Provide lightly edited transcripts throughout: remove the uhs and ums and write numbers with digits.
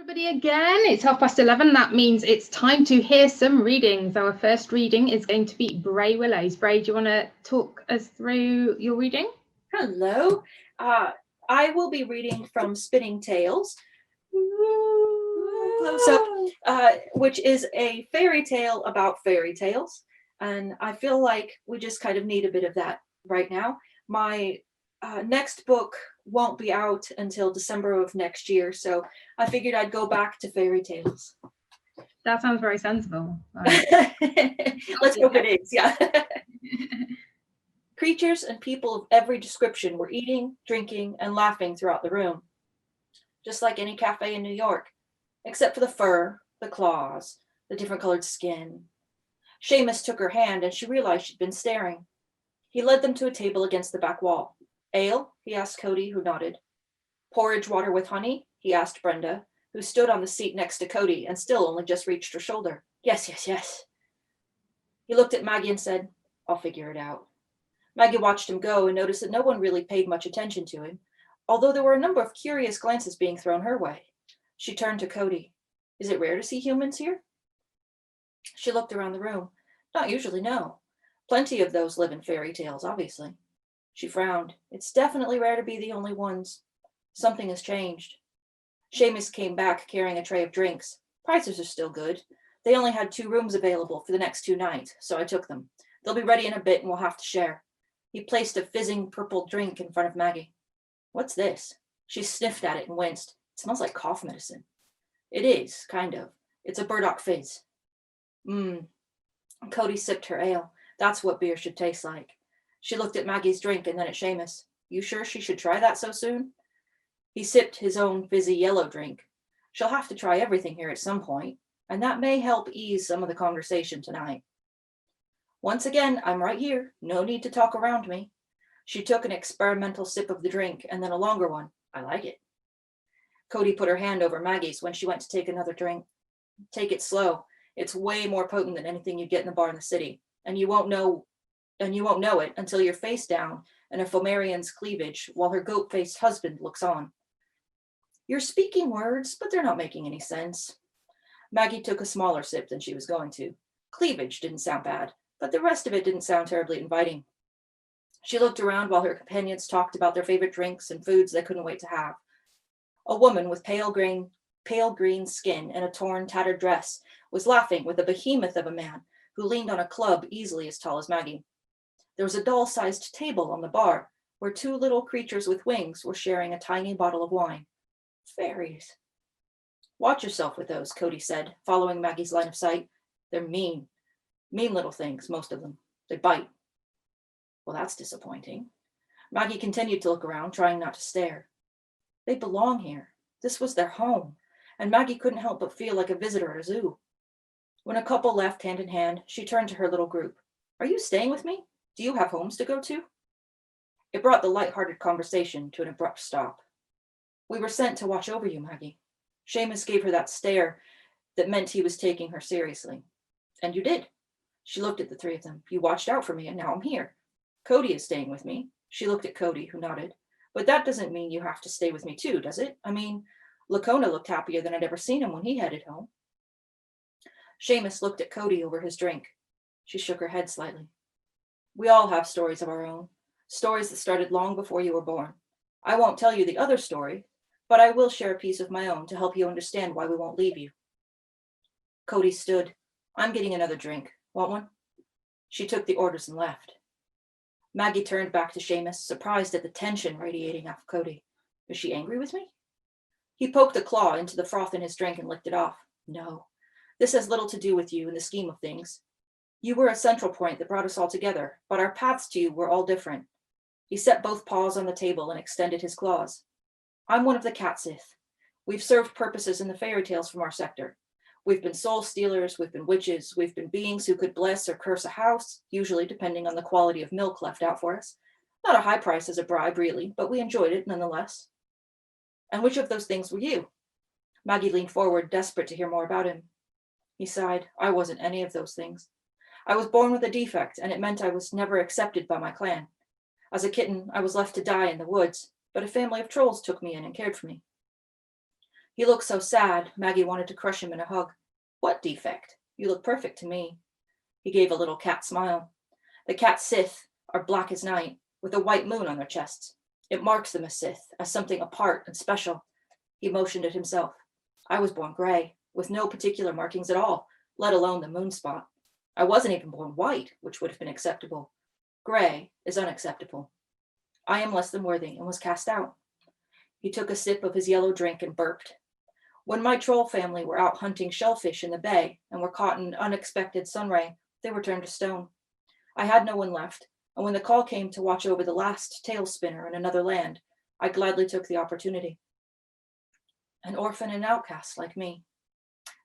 Everybody again, it's 11:30. That means it's time to hear some readings. Our first reading is going to be Brey Willows. Brey, do you want to talk us through your reading? Hello. I will be reading from Spinning Tales. Close up, which is a fairy tale about fairy tales. And I feel like we just kind of need a bit of that right now. My next book won't be out until December of next year, so I figured I'd go back to fairy tales. That sounds very sensible. Let's hope it is, yeah. Creatures and people of every description were eating, drinking, and laughing throughout the room, just like any cafe in New York, except for the fur, the claws, the different colored skin. Seamus took her hand, and she realized she'd been staring. He led them to a table against the back wall. Ale? He asked Cody, who nodded. Porridge water with honey? He asked Brenda, who stood on the seat next to Cody and still only just reached her shoulder. Yes, yes, yes. He looked at Maggie and said, I'll figure it out. Maggie watched him go and noticed that no one really paid much attention to him, although there were a number of curious glances being thrown her way. She turned to Cody. Is it rare to see humans here? She looked around the room. Not usually, no. Plenty of those live in fairy tales, obviously. She frowned. It's definitely rare to be the only ones. Something has changed. Seamus came back carrying a tray of drinks. Prices are still good. They only had 2 rooms available for the next 2 nights, so I took them. They'll be ready in a bit and we'll have to share. He placed a fizzing purple drink in front of Maggie. What's this? She sniffed at it and winced. It smells like cough medicine. It is, kind of. It's a burdock fizz. Cody sipped her ale. That's what beer should taste like. She looked at Maggie's drink and then at Seamus. You sure she should try that so soon? He sipped his own fizzy yellow drink. She'll have to try everything here at some point, and that may help ease some of the conversation tonight. Once again, I'm right here. No need to talk around me. She took an experimental sip of the drink and then a longer one. I like it. Cody put her hand over Maggie's when she went to take another drink. Take it slow. It's way more potent than anything you'd get in the bar in the city, and you won't know it until you're face down in a Fomerian's cleavage while her goat-faced husband looks on. You're speaking words, but they're not making any sense. Maggie took a smaller sip than she was going to. Cleavage didn't sound bad, but the rest of it didn't sound terribly inviting. She looked around while her companions talked about their favorite drinks and foods they couldn't wait to have. A woman with pale green skin and a torn, tattered dress was laughing with a behemoth of a man who leaned on a club easily as tall as Maggie. There was a doll-sized table on the bar where 2 little creatures with wings were sharing a tiny bottle of wine. Fairies. Watch yourself with those, Cody said, following Maggie's line of sight. They're mean. Mean little things, most of them. They bite. Well, that's disappointing. Maggie continued to look around, trying not to stare. They belong here. This was their home, and Maggie couldn't help but feel like a visitor at a zoo. When a couple left hand in hand, she turned to her little group. Are you staying with me? Do you have homes to go to? It brought the light-hearted conversation to an abrupt stop. We were sent to watch over you, Maggie. Seamus gave her that stare that meant he was taking her seriously. And you did. She looked at the 3 of them. You watched out for me, and now I'm here. Cody is staying with me. She looked at Cody, who nodded. But that doesn't mean you have to stay with me too, does it? I mean, Lacona looked happier than I'd ever seen him when he headed home. Seamus looked at Cody over his drink. She shook her head slightly. We all have stories of our own, stories that started long before you were born. I won't tell you the other story, but I will share a piece of my own to help you understand why we won't leave you. Cody stood. I'm getting another drink. Want one? She took the orders and left. Maggie turned back to Seamus, surprised at the tension radiating off Cody. Is she angry with me? He poked a claw into the froth in his drink and licked it off. No, this has little to do with you in the scheme of things. You were a central point that brought us all together, but our paths to you were all different. He set both paws on the table and extended his claws. I'm one of the Catsith. We've served purposes in the fairy tales from our sector. We've been soul stealers, we've been witches, we've been beings who could bless or curse a house, usually depending on the quality of milk left out for us. Not a high price as a bribe, really, but we enjoyed it nonetheless. And which of those things were you? Maggie leaned forward, desperate to hear more about him. He sighed. I wasn't any of those things. I was born with a defect, and it meant I was never accepted by my clan. As a kitten, I was left to die in the woods, but a family of trolls took me in and cared for me. He looked so sad, Maggie wanted to crush him in a hug. What defect? You look perfect to me. He gave a little cat smile. The cat Sith are black as night, with a white moon on their chests. It marks them as Sith, as something apart and special. He motioned at himself. I was born gray, with no particular markings at all, let alone the moon spot. I wasn't even born white, which would have been acceptable. Gray is unacceptable. I am less than worthy and was cast out. He took a sip of his yellow drink and burped. When my troll family were out hunting shellfish in the bay and were caught in an unexpected sunray, they were turned to stone. I had no one left, and when the call came to watch over the last tail spinner in another land, I gladly took the opportunity. An orphan and outcast like me.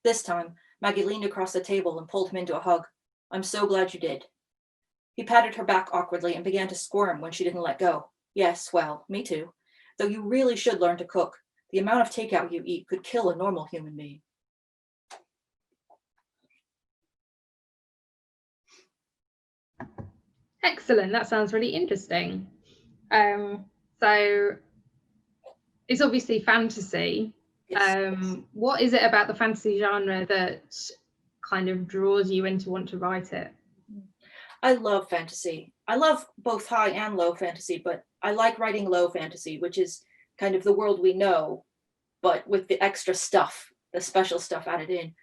This time, Maggie leaned across the table and pulled him into a hug. I'm so glad you did. He patted her back awkwardly and began to squirm when she didn't let go. Yes, well, me too. Though you really should learn to cook. The amount of takeout you eat could kill a normal human being. Excellent. That sounds really interesting. So it's obviously fantasy. Yes. What is it about the fantasy genre that kind of draws you in to want to write it? I love fantasy. I love both high and low fantasy, but I like writing low fantasy, which is kind of the world we know, but with the extra stuff, the special stuff added in.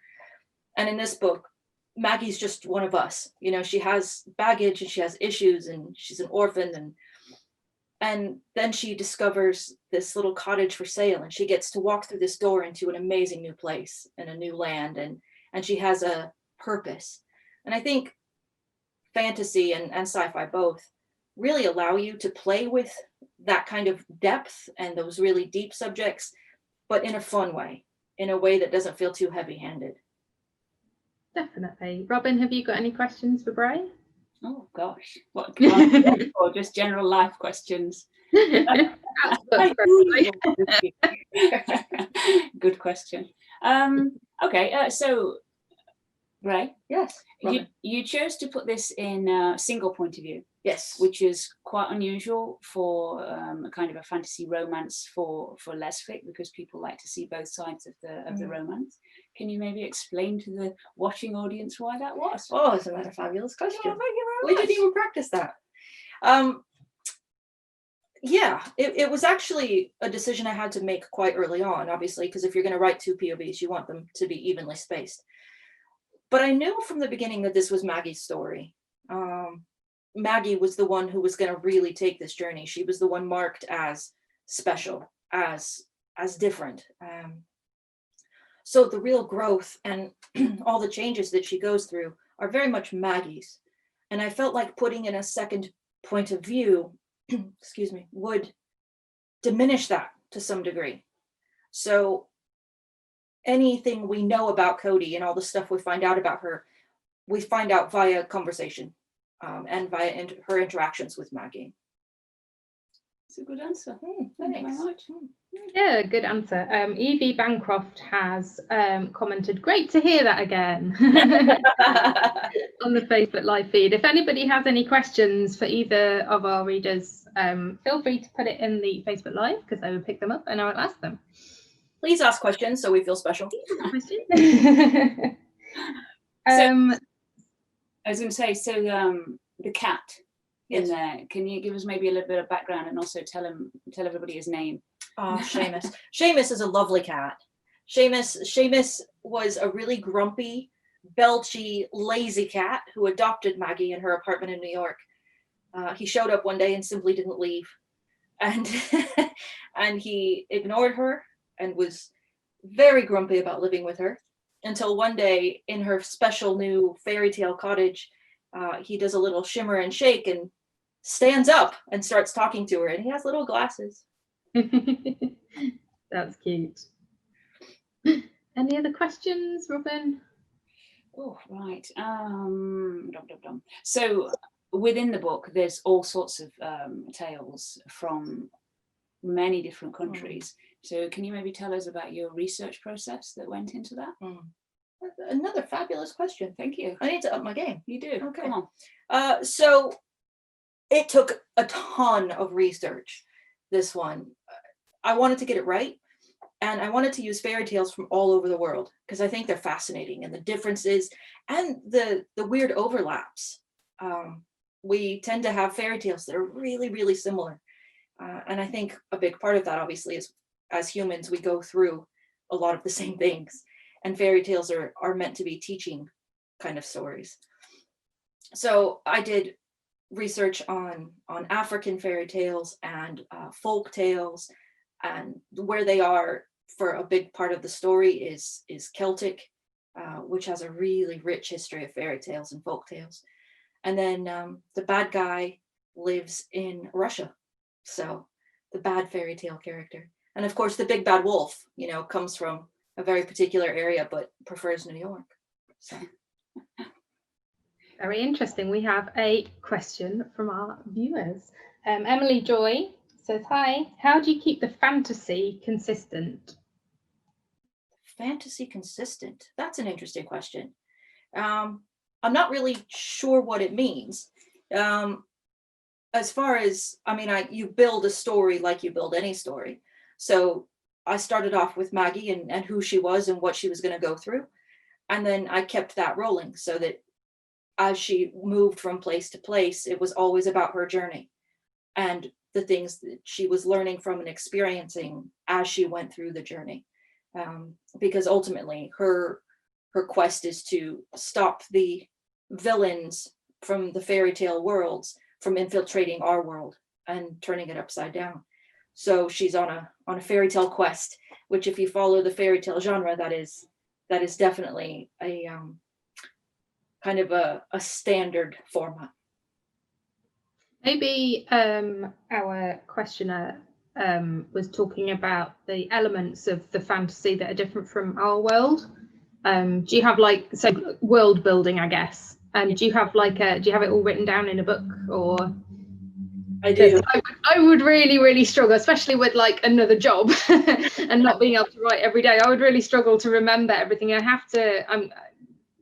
And in this book, Maggie's just one of us. You know, she has baggage and she has issues and she's an orphan, and then she discovers this little cottage for sale and she gets to walk through this door into an amazing new place and a new land, and she has a purpose. And I think fantasy and sci-fi both really allow you to play with that kind of depth and those really deep subjects, but in a fun way, in a way that doesn't feel too heavy-handed. Definitely. Robyn, have you got any questions for Brey? Oh gosh, what or just general life questions? Good question. Okay, so Brey, yes, you chose to put this in a single point of view. Yes, which is quite unusual for a kind of a fantasy romance for Lesfic, because people like to see both sides of the romance. Can you maybe explain to the watching audience why that was? Oh, isn't that a fabulous question? Oh, thank you very we much. didn't even practice that. Yeah, it was actually a decision I had to make quite early on, obviously, because if you're going to write two POVs, you want them to be evenly spaced. But I knew from the beginning that this was Maggie's story. Maggie was the one who was going to really take this journey. She was the one marked as special, as different. So the real growth and all the changes that she goes through are very much Maggie's. And I felt like putting in a second point of view, excuse me, would diminish that to some degree. So anything we know about Cody and all the stuff we find out about her, we find out via conversation. And via her interactions with Maggie. That's a good answer. Thank you very much. Yeah, good answer. Evie Bancroft has commented, great to hear that again on the Facebook live feed. If anybody has any questions for either of our readers, feel free to put it in the Facebook live because I will pick them up and I will ask them. Please ask questions so we feel special. I was going to say, so the cat in there, can you give us maybe a little bit of background and also tell everybody his name? Oh, Seamus. Seamus is a lovely cat. Seamus was a really grumpy, belchy, lazy cat who adopted Maggie in her apartment in New York. He showed up one day and simply didn't leave. And, and he ignored her and was very grumpy about living with her. Until one day in her special new fairy tale cottage, he does a little shimmer and shake and stands up and starts talking to her, and he has little glasses. That's cute. Any other questions, Robyn? Oh, right. So within the book, there's all sorts of tales from many different countries. So can you maybe tell us about your research process that went into that? Another fabulous question. Thank you. I need to up my game. You do. Okay. Come on. So it took a ton of research, this one. I wanted to get it right. And I wanted to use fairy tales from all over the world because I think they're fascinating, and the differences and the weird overlaps. We tend to have fairy tales that are really, really similar. And I think a big part of that, obviously, is as humans, we go through a lot of the same things. And fairy tales are meant to be teaching kind of stories. So I did research on African fairy tales and folk tales, and where they are for a big part of the story is Celtic, which has a really rich history of fairy tales and folk tales. And then the bad guy lives in Russia, so the bad fairy tale character. And of course, the big bad wolf, comes from a very particular area, but prefers New York. So. Very interesting. We have a question from our viewers. Emily Joy says, hi, how do you keep the fantasy consistent? Fantasy consistent? That's an interesting question. I'm not really sure what it means. As far as, you build a story like you build any story. So I started off with Maggie and who she was and what she was going to go through. And then I kept that rolling so that as she moved from place to place, it was always about her journey and the things that she was learning from and experiencing as she went through the journey. Because ultimately her quest is to stop the villains from the fairy tale worlds from infiltrating our world and turning it upside down. So she's on a fairy tale quest, which if you follow the fairy tale genre, that is definitely a kind of a standard format. Maybe our questioner was talking about the elements of the fantasy that are different from our world. Do you have world building, I guess? Do you have it all written down in a book, or? I do. I would really, really struggle, especially with another job and not being able to write every day. I would really struggle to remember everything. I'm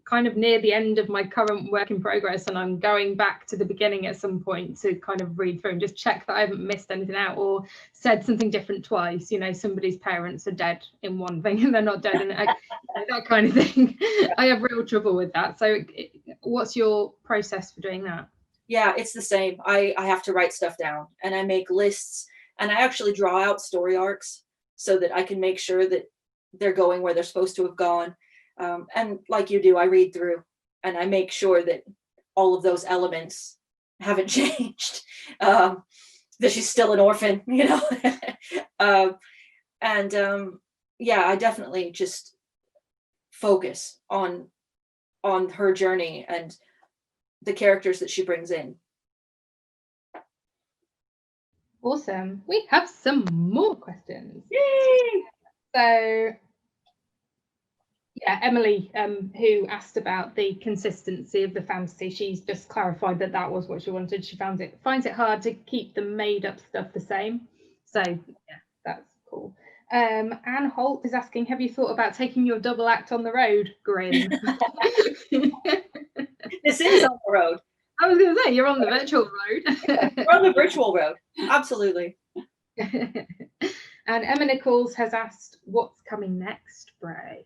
kind of near the end of my current work in progress, and I'm going back to the beginning at some point to kind of read through and just check that I haven't missed anything out or said something different twice. Somebody's parents are dead in one thing and they're not dead in that kind of thing. I have real trouble with that. So what's your process for doing that? Yeah, it's the same. I have to write stuff down, and I make lists, and I actually draw out story arcs so that I can make sure that they're going where they're supposed to have gone. And like you do, I read through and I make sure that all of those elements haven't changed, that she's still an orphan, I definitely just focus on her journey and the characters that she brings in. Awesome. We have some more questions. Yay! So yeah, Emily, who asked about the consistency of the fantasy, she's just clarified that was what she wanted. She finds it hard to keep the made up stuff the same. So yeah, that's cool. Anne Holt is asking, have you thought about taking your double act on the road? Grin. This is on the road. I was going to say, you're on the virtual road. We're on the virtual road. Absolutely. And Emma Nichols has asked, what's coming next, Brey?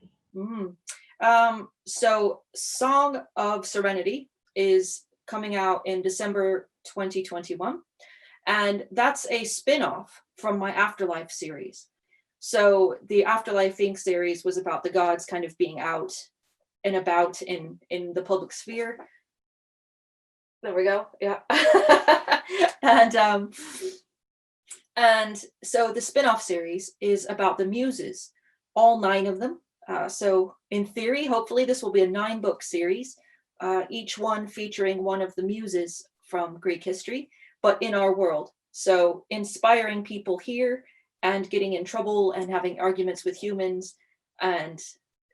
So Song of Serenity is coming out in December 2021, and that's a spin-off from my Afterlife series. So the Afterlife Inc. series was about the gods kind of being out and about in the public sphere. There we go. Yeah. And so the spin-off series is about the muses, all 9 of them. So in theory, hopefully this will be a 9-book series, each one featuring one of the muses from Greek history, but in our world. So inspiring people here and getting in trouble and having arguments with humans and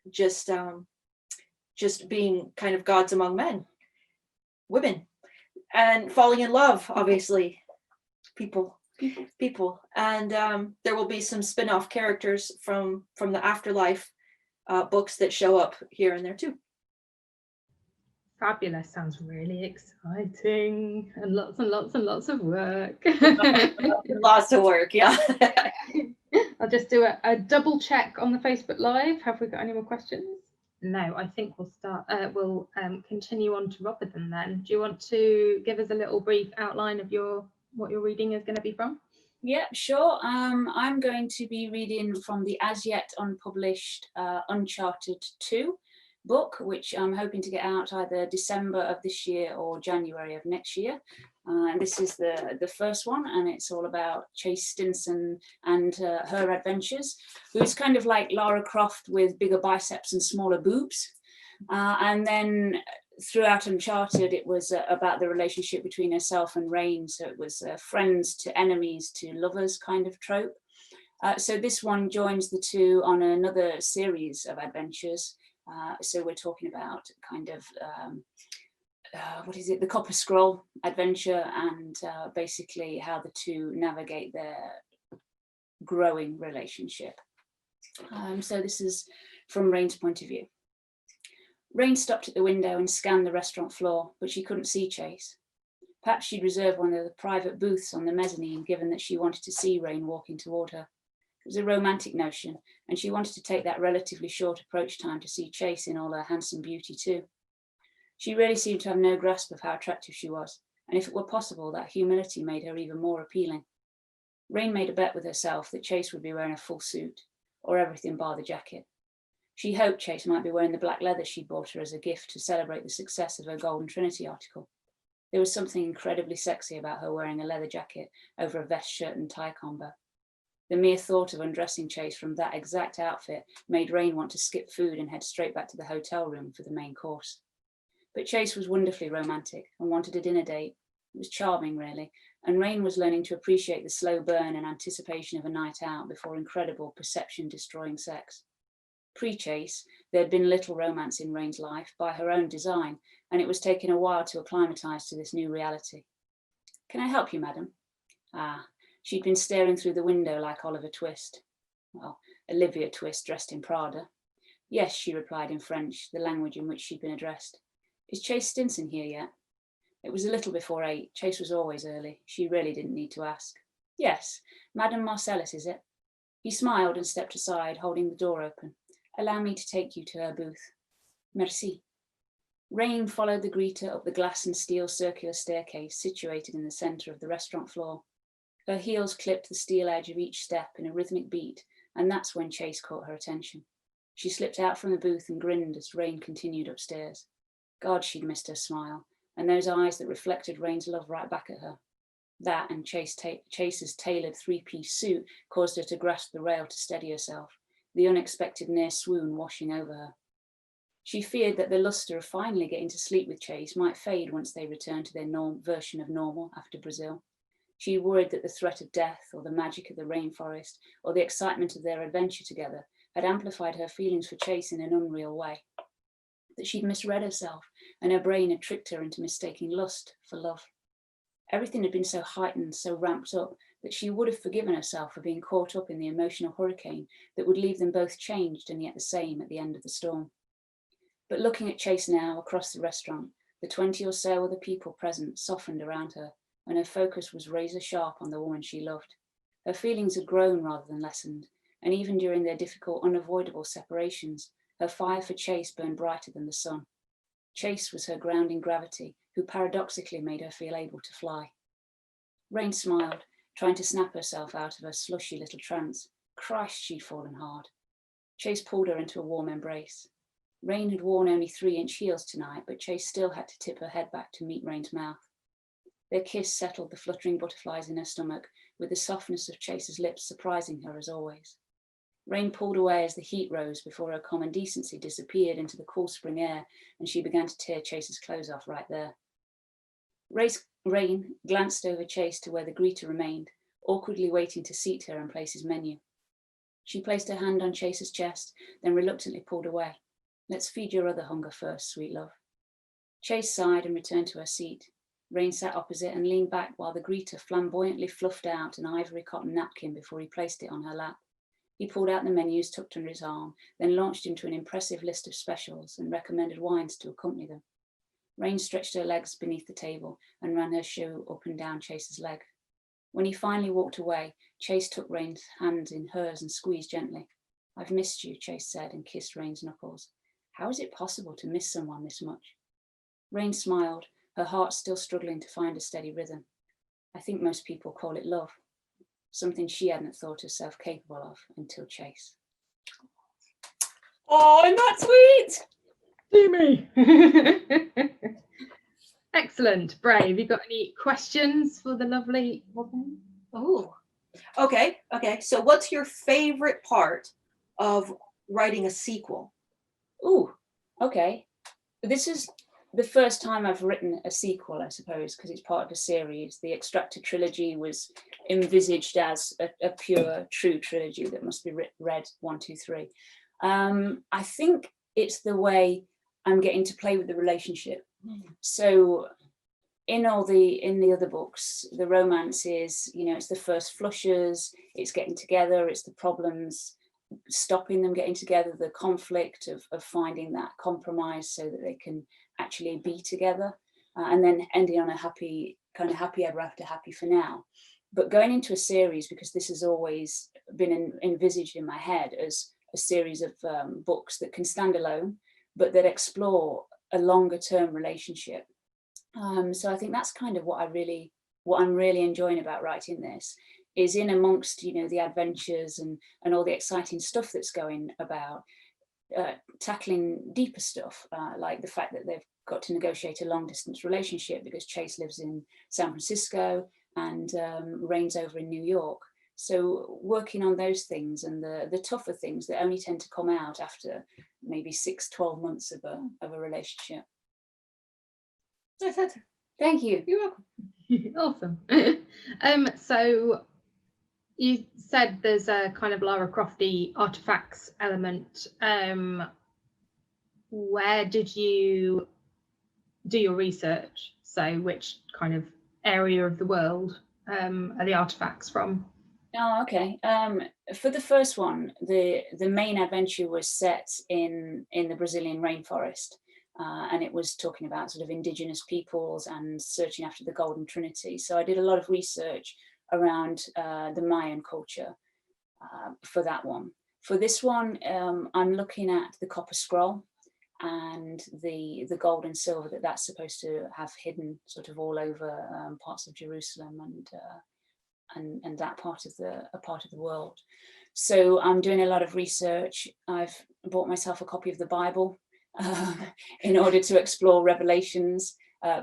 just being kind of gods among men, women, and falling in love, obviously, people. And there will be some spin-off characters from the Afterlife books that show up here and there too. Fabulous. Sounds really exciting, and lots of work. Lots of work, yeah. I'll just do a double check on the Facebook Live. Have we got any more questions? No, I think we'll start. We'll continue on to Robyn then. Do you want to give us a little brief outline of what your reading is going to be from? Yeah, sure. I'm going to be reading from the as yet unpublished Uncharted 2 book, which I'm hoping to get out either December of this year or January of next year. And this is the first one, and it's all about Chase Stinson and her adventures, who's kind of like Lara Croft with bigger biceps and smaller boobs. And then throughout Uncharted, it was about the relationship between herself and Rain. So it was friends to enemies to lovers kind of trope. So this one joins the two on another series of adventures. So we're talking about kind of, what is it, the Copper Scroll adventure, and basically how the two navigate their growing relationship. So this is from Rain's point of view. Rain stopped at the window and scanned the restaurant floor, but she couldn't see Chase. Perhaps she'd reserved one of the private booths on the mezzanine, given that she wanted to see Rain walking toward her. It was a romantic notion, and she wanted to take that relatively short approach time to see Chase in all her handsome beauty too. She really seemed to have no grasp of how attractive she was, and if it were possible, that humility made her even more appealing. Rain made a bet with herself that Chase would be wearing a full suit, or everything bar the jacket. She hoped Chase might be wearing the black leather she'd bought her as a gift to celebrate the success of her Golden Trinity article. There was something incredibly sexy about her wearing a leather jacket over a vest, shirt and tie combo. The mere thought of undressing Chase from that exact outfit made Rain want to skip food and head straight back to the hotel room for the main course. But Chase was wonderfully romantic and wanted a dinner date. It was charming, really, and Rain was learning to appreciate the slow burn and anticipation of a night out before incredible perception-destroying sex. Pre-Chase, there had been little romance in Rain's life by her own design, and it was taking a while to acclimatise to this new reality. "Can I help you, madam?" She'd been staring through the window like Oliver Twist. Well, Olivia Twist dressed in Prada. "Yes," she replied in French, the language in which she'd been addressed. "Is Chase Stinson here yet?" It was a little before 8. Chase was always early. She really didn't need to ask. "Yes, Madame Marcellus, is it?" He smiled and stepped aside, holding the door open. "Allow me to take you to her booth." "Merci." Rain followed the greeter up the glass and steel circular staircase situated in the centre of the restaurant floor. Her heels clipped the steel edge of each step in a rhythmic beat, and that's when Chase caught her attention. She slipped out from the booth and grinned as Rain continued upstairs. God, she'd missed her smile, and those eyes that reflected Rain's love right back at her. That and Chase's tailored three-piece suit caused her to grasp the rail to steady herself, the unexpected near swoon washing over her. She feared that the lustre of finally getting to sleep with Chase might fade once they returned to their version of normal after Brazil. She worried that the threat of death, or the magic of the rainforest, or the excitement of their adventure together had amplified her feelings for Chase in an unreal way. That she'd misread herself, and her brain had tricked her into mistaking lust for love. Everything had been so heightened, so ramped up, that she would have forgiven herself for being caught up in the emotional hurricane that would leave them both changed and yet the same at the end of the storm. But looking at Chase now across the restaurant, the 20 or so other people present softened around her, and her focus was razor sharp on the woman she loved. Her feelings had grown rather than lessened, and even during their difficult, unavoidable separations, her fire for Chase burned brighter than the sun. Chase was her grounding gravity, who paradoxically made her feel able to fly. Rain smiled, trying to snap herself out of her slushy little trance. Christ, she'd fallen hard. Chase pulled her into a warm embrace. Rain had worn only 3-inch heels tonight, but Chase still had to tip her head back to meet Rain's mouth. Their kiss settled the fluttering butterflies in her stomach, with the softness of Chase's lips surprising her as always. Rain pulled away as the heat rose before her common decency disappeared into the cool spring air, and she began to tear Chase's clothes off right there. Rain glanced over Chase to where the greeter remained, awkwardly waiting to seat her and place his menu. She placed her hand on Chase's chest, then reluctantly pulled away. "Let's feed your other hunger first, sweet love." Chase sighed and returned to her seat. Rain sat opposite and leaned back while the greeter flamboyantly fluffed out an ivory cotton napkin before he placed it on her lap. He pulled out the menus tucked under his arm, then launched into an impressive list of specials and recommended wines to accompany them. Rain stretched her legs beneath the table and ran her shoe up and down Chase's leg. When he finally walked away, Chase took Rain's hand in hers and squeezed gently. "I've missed you," Chase said, and kissed Rain's knuckles. "How is it possible to miss someone this much?" Rain smiled, her heart still struggling to find a steady rhythm. "I think most people call it love," something she hadn't thought herself capable of until Chase. Oh, isn't that sweet? See me. Excellent. Brey, have you got any questions for the lovely Robyn? Oh, okay. So what's your favorite part of writing a sequel? Oh, okay. This is the first time I've written a sequel, I suppose, because it's part of a series. The Extractor trilogy was envisaged as a pure, true trilogy that must be read 1, 2, 3. I think it's the way I'm getting to play with the relationship. So in the other books, the romance is, it's the first flushes, it's getting together, it's the problems, stopping them getting together, the conflict of finding that compromise so that they can actually be together, and then ending on a happy ever after, happy for now. But going into a series, because this has always been envisaged in my head as a series of books that can stand alone, but that explore a longer term relationship. So I think that's kind of what I'm really enjoying about writing this, is in amongst, the adventures and all the exciting stuff that's going about, tackling deeper stuff, like the fact that they've got to negotiate a long distance relationship because Chase lives in San Francisco and Rain's over in New York. So working on those things and the tougher things that only tend to come out after maybe 6-12 months of a relationship. Thank you. You're welcome. Awesome. So you said there's a kind of Lara Crofty artifacts element. Where did you do your research? So which kind of area of the world are the artifacts from? Oh, okay. For the first one, the main adventure was set in the Brazilian rainforest. And it was talking about sort of indigenous peoples and searching after the Golden Trinity. So I did a lot of research around the Mayan culture for that one. For this one, I'm looking at the Copper Scroll and the gold and silver that's supposed to have hidden sort of all over parts of Jerusalem and that part of the world. So I'm doing a lot of research. I've bought myself a copy of the Bible in order to explore Revelations,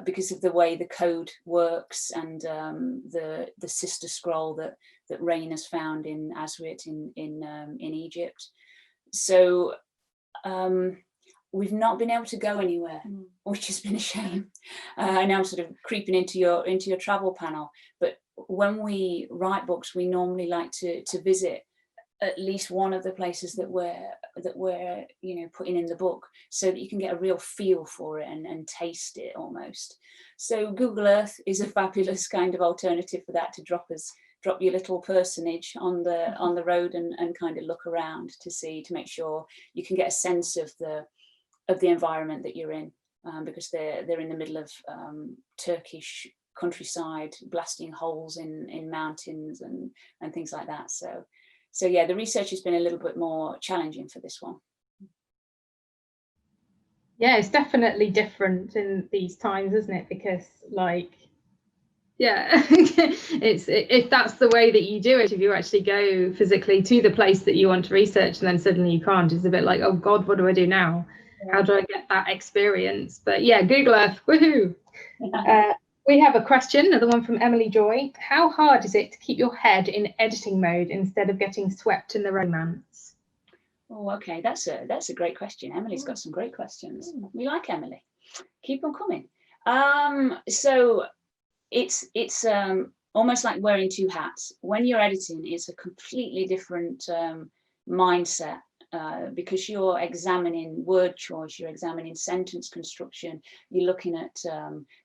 because of the way the code works and the sister scroll that Rain has found in Aswit in Egypt. So we've not been able to go anywhere, which has been a shame. And I'm sort of creeping into your travel panel. But when we write books, we normally like to visit at least one of the places that we're putting in the book, so that you can get a real feel for it and taste it almost. So Google Earth is a fabulous kind of alternative for that, to drop your little personage on the road and kind of look around to make sure you can get a sense of the environment that you're in, because they're in the middle of Turkish countryside, blasting holes in mountains and things like that. So yeah, the research has been a little bit more challenging for this one. Yeah, it's definitely different in these times, isn't it? Because if that's the way that you do it, if you actually go physically to the place that you want to research and then suddenly you can't, it's a bit like, oh God, what do I do now? Yeah. How do I get that experience? But yeah, Google Earth, woohoo! We have a question, another one from Emily Joy. How hard is it to keep your head in editing mode instead of getting swept in the romance? Oh, okay, that's a great question. Emily's got some great questions. We like Emily. Keep on coming. So it's almost like wearing two hats. When you're editing, it's a completely different mindset. Because you're examining word choice, you're examining sentence construction, you're looking at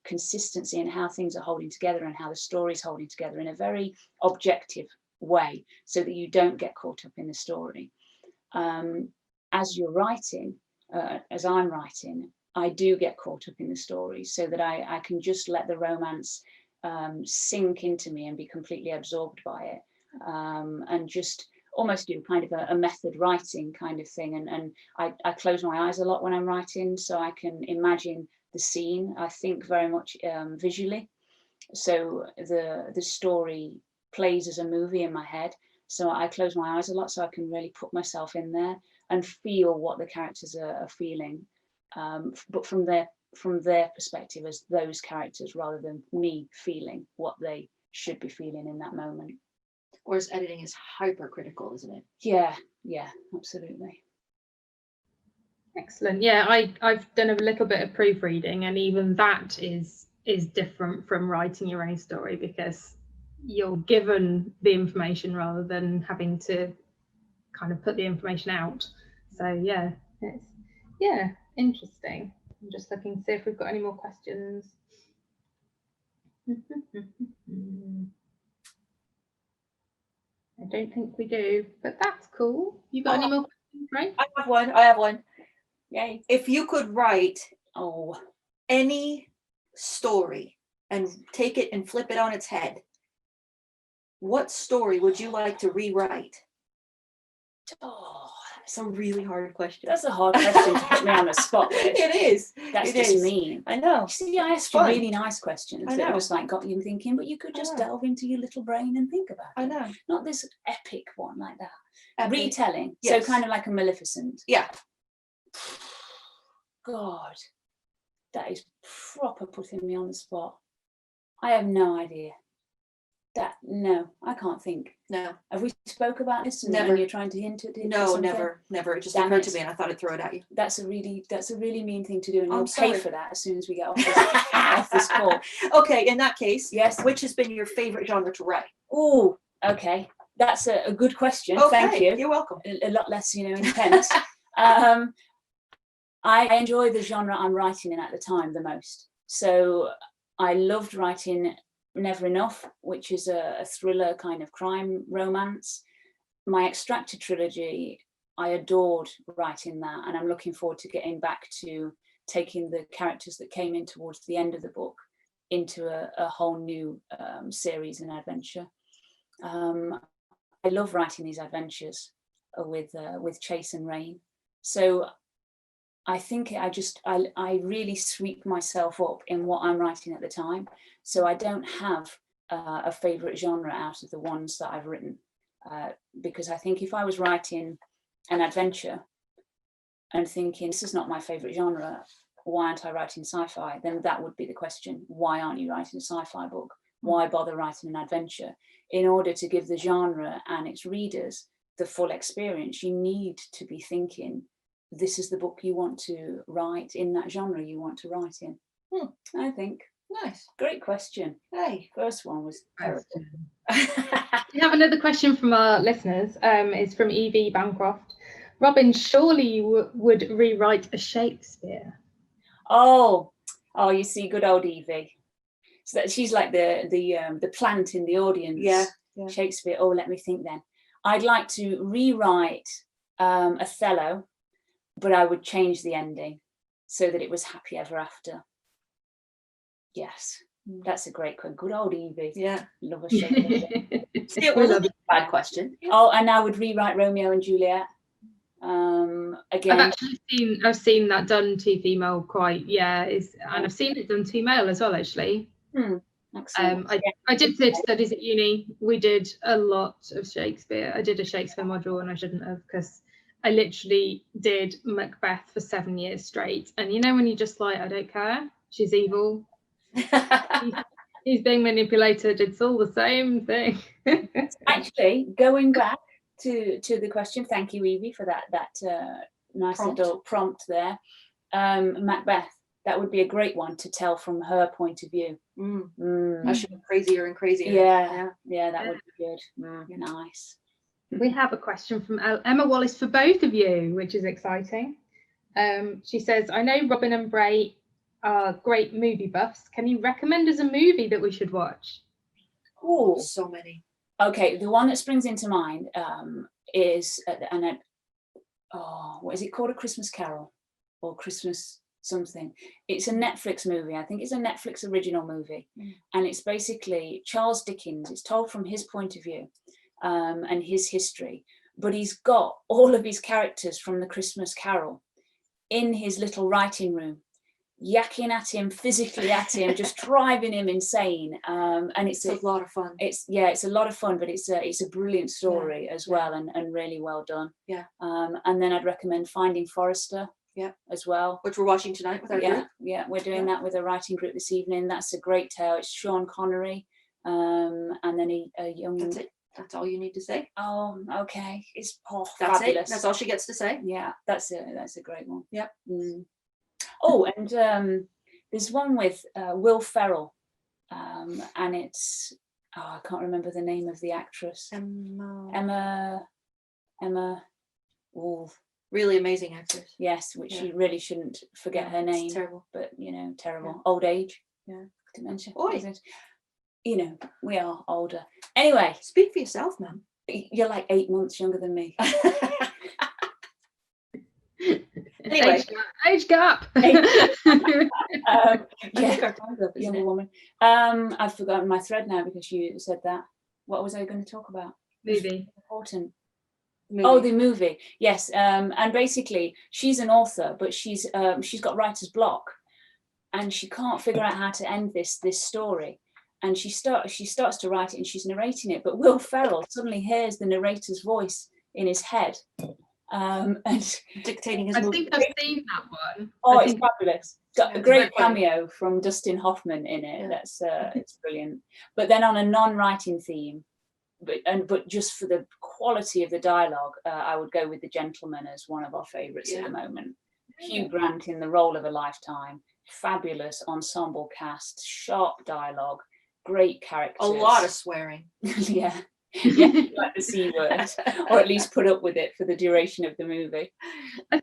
consistency and how things are holding together and how the story's holding together in a very objective way, so that you don't get caught up in the story. As you're writing, as I'm writing, I do get caught up in the story, so that I can just let the romance sink into me and be completely absorbed by it, and just almost do kind of a method writing kind of thing. And I close my eyes a lot when I'm writing, so I can imagine the scene. I think very much visually, so the story plays as a movie in my head. So I close my eyes a lot so I can really put myself in there and feel what the characters are feeling, but from their perspective as those characters, rather than me feeling what they should be feeling in that moment. Whereas editing is hypercritical, isn't it? Yeah, absolutely. Excellent. Yeah, I've done a little bit of proofreading, and even that is different from writing your own story, because you're given the information rather than having to kind of put the information out. So yeah, it's interesting. I'm just looking to see if we've got any more questions. I don't think we do, but that's cool. You got any more questions, right? I have one. Yay. If you could write Oh, any story and take it and flip it on its head, what story would you like to rewrite? oh, That's a really hard question. that's a hard question to put me on the spot with. It is. That's It just is. mean. I know. See, I asked you Fun. really nice questions I that know. just like got you thinking, but you could just know. delve into your little brain and think about I it. know. Not this epic one like that. Epic. Retelling. Yes. So kind of like a Maleficent. Yeah. God, that is proper putting me on the spot. I have no idea. No, I can't think. No. Have we spoke about this? Never. And you're trying to hint at it? No, never. It just Damn occurred it. to me, and I thought I'd throw it at you. That's a really mean thing to do, and I'm you'll pay sorry. for that as soon as we get off this call. Okay, in that case, Yes. which has been your favorite genre to write? Oh, okay. That's a good question. Okay, Thank you. You're welcome. A lot less, intense. I enjoy the genre I'm writing in at the time the most. So I loved writing Never Enough, which is a thriller kind of crime romance. My Extracted trilogy, I adored writing that, and I'm looking forward to getting back to taking the characters that came in towards the end of the book into a whole new series and adventure. I love writing these adventures with Chase and Rain. So I think I really sweep myself up in what I'm writing at the time. So I don't have a favorite genre out of the ones that I've written, because I think if I was writing an adventure and thinking, this is not my favorite genre, why aren't I writing sci-fi? Then that would be the question. Why aren't you writing a sci-fi book? Why bother writing an adventure? In order to give the genre and its readers the full experience, you need to be thinking, this is the book you want to write in that genre you want to write in. I think. Nice. Great question. Hey. First one was terrible. We have another question from our listeners. It's from Evie Bancroft. Robyn, surely you would rewrite a Shakespeare. Oh, you see, good old Evie. So that she's like the plant in the audience. Yeah. Shakespeare. Oh, let me think then. I'd like to rewrite Othello, but I would change the ending so that it was happy ever after. Yes, that's a great question. Good old Evie. Yeah. Love a Shakespeare. See, it wasn't a bad question. Oh, and I would rewrite Romeo and Juliet. Again, I've seen that done to female quite, and I've seen it done to male as well, actually. Excellent. I did theatre studies at uni. We did a lot of Shakespeare. I did a Shakespeare module, and I shouldn't have, because I literally did Macbeth for 7 years straight. And when you're just like, I don't care, she's evil, he's being manipulated, it's all the same thing. Actually, going back to the question, thank you, Evie, for that nice little prompt there. Macbeth, that would be a great one to tell from her point of view. I should be crazier and crazier. Yeah, that would be good. Nice. We have a question from Emma Wallace for both of you, which is exciting. She says, I know Robyn and Brey are great movie buffs. Can you recommend us a movie that we should watch? Oh, so many. Okay, the one that springs into mind is what is it called? A Christmas Carol or Christmas? something. It's a Netflix movie. I think it's a Netflix original movie. And it's basically Charles Dickens. It's told from his point of view and his history. But he's got all of his characters from the Christmas Carol in his little writing room, yakking at him, physically at him, just driving him insane. And it's a lot of fun. It's a lot of fun, but it's a brilliant story as well, and really well done. Yeah. And then I'd recommend Finding Forrester. Yeah. As well. Which we're watching tonight with our group. Yeah, we're doing that with a writing group this evening. That's a great tale. It's Sean Connery, and then a young. That's it. That's all you need to say. Oh, okay. It's that's fabulous. it. That's all she gets to say. Yeah, that's a great one. Yep. Oh, and there's one with Will Ferrell, and it's I can't remember the name of the actress. Emma. Oh, really amazing actress. Yes, which you really shouldn't forget her name. It's terrible, but terrible. Old age. Yeah, dementia. Oi. We are older. Anyway, speak for yourself, man. You're like 8 months younger than me. Anyway, age gap. Young woman. I've forgotten my thread now because you said that. What was I going to talk about? Movie. Important. Movie. Oh, the movie. Yes. And basically, she's an author, but she's got writer's block, and she can't figure out how to end this story. And she starts to write it, and she's narrating it. But Will Ferrell suddenly hears the narrator's voice in his head, and dictating his. I think I've seen that one. Oh, it's fabulous. It's got a great cameo from Dustin Hoffman in it. That's it's brilliant. But then on a non-writing theme, but just for the quality of the dialogue, I would go with The Gentleman as one of our favourites at the moment. Hugh Grant in the role of a lifetime. Fabulous ensemble cast, sharp dialogue, great characters. A lot of swearing. Yeah, like the C word, or at least put up with it for the duration of the movie. I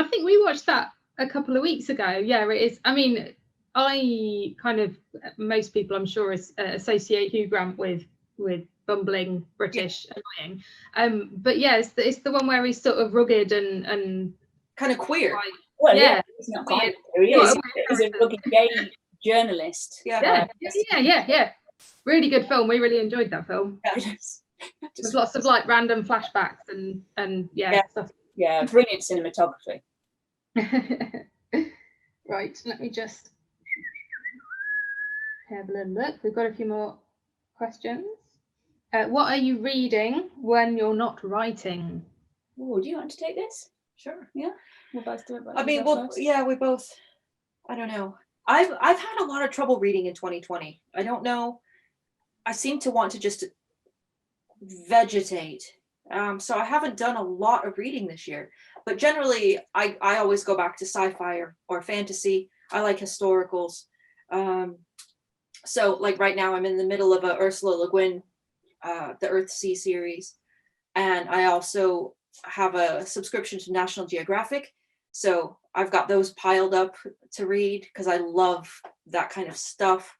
think we watched that a couple of weeks ago. Yeah, it is. I mean, I kind of, most people I'm sure associate Hugh Grant with bumbling British annoying. But yeah, it's the one where he's sort of rugged and kind of queer. Well, he's not quite queer. He's a rugged gay journalist. Yeah. Really good film. We really enjoyed that film. There's lots of like random flashbacks and stuff. Yeah, brilliant cinematography. Right, let me just have a little look. We've got a few more questions. What are you reading when you're not writing? Oh, do you want to take this? Sure. Yeah, we'll both do it. I mean, we both. I don't know. I've had a lot of trouble reading in 2020. I don't know. I seem to want to just vegetate. So I haven't done a lot of reading this year. But generally, I always go back to sci-fi or fantasy. I like historicals. So like right now, I'm in the middle of a Ursula Le Guin, the Earthsea series, and I also have a subscription to National Geographic. So I've got those piled up to read because I love that kind of stuff.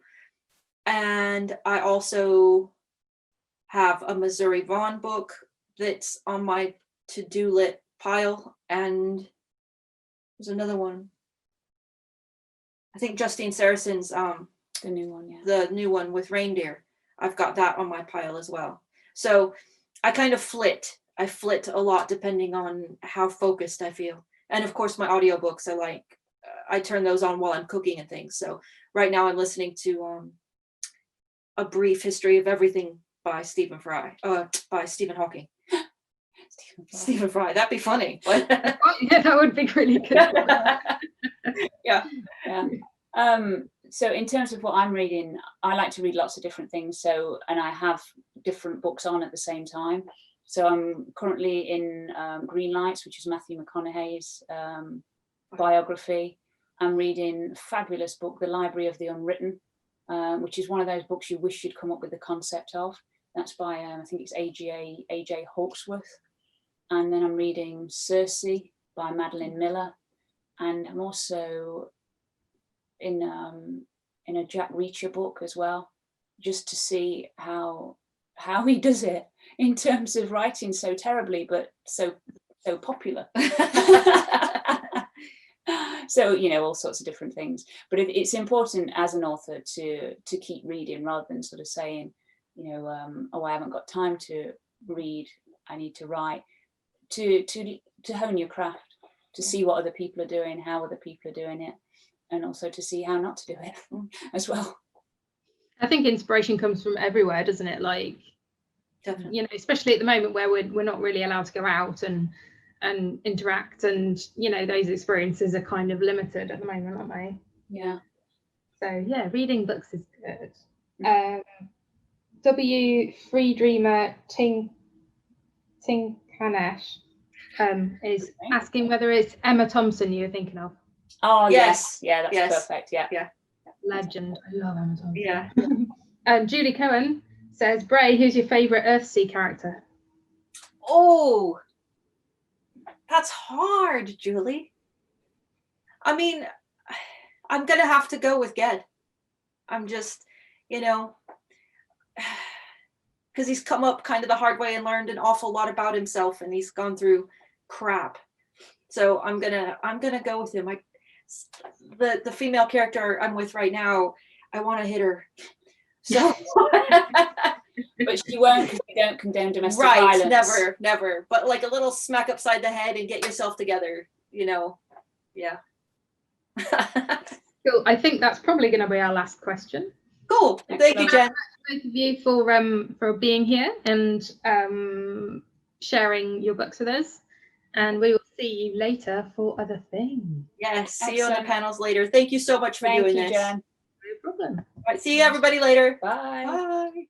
And I also have a Missouri Vaughn book that's on my to-do lit pile. And there's another one. I think Justine Saracen's the new one, the new one with reindeer. I've got that on my pile as well. So I kind of flit. I flit a lot depending on how focused I feel. And of course, my audiobooks, I turn those on while I'm cooking and things. So right now I'm listening to A Brief History of Everything by Stephen Hawking. Stephen Fry. That'd be funny. But yeah, that would be really good. Yeah. So in terms of what I'm reading, I like to read lots of different things. And I have different books on at the same time. So I'm currently in Green Lights, which is Matthew McConaughey's biography. I'm reading a fabulous book, The Library of the Unwritten, which is one of those books you wish you'd come up with the concept of. That's by, I think it's A.J. Hawksworth. And then I'm reading Circe by Madeline Miller. And I'm also in a Jack Reacher book as well, just to see how he does it in terms of writing so terribly, but so popular. So, you know, all sorts of different things. But it's important as an author to keep reading rather than sort of saying, you know, oh, I haven't got time to read, I need to write, to hone your craft, to see what other people are doing, how other people are doing it, and also to see how not to do it as well. I think inspiration comes from everywhere, doesn't it? Like, Definitely. you know, especially at the moment where we're not really allowed to go out and interact, and you know, those experiences are kind of limited at the moment, aren't they? Yeah. So yeah, reading books is good. W Free Dreamer Tinkanesh is asking whether it's Emma Thompson you're thinking of. Oh Yes. Yeah, that's Yes. perfect. Yeah. Legend. I love Emma Thompson. Yeah. And Julie Cohen says, Brey, who's your favourite Earthsea character? Oh, that's hard, Julie. I mean, I'm gonna have to go with Ged. I'm just, you know, because he's come up kind of the hard way and learned an awful lot about himself, and he's gone through crap. So I'm gonna go with him. The female character I'm with right now, I want to hit her. So, but she won't, because we don't condone domestic violence. Never. But like a little smack upside the head and get yourself together. You know, yeah. Cool. I think that's probably going to be our last question. Cool. Thank you, Jen. Thank you for being here and sharing your books with us. And we will see you later for other things. Yes. See you on the panels later. Thank you so much for doing this. Jen. No problem. All right. See you everybody later. Bye. Bye.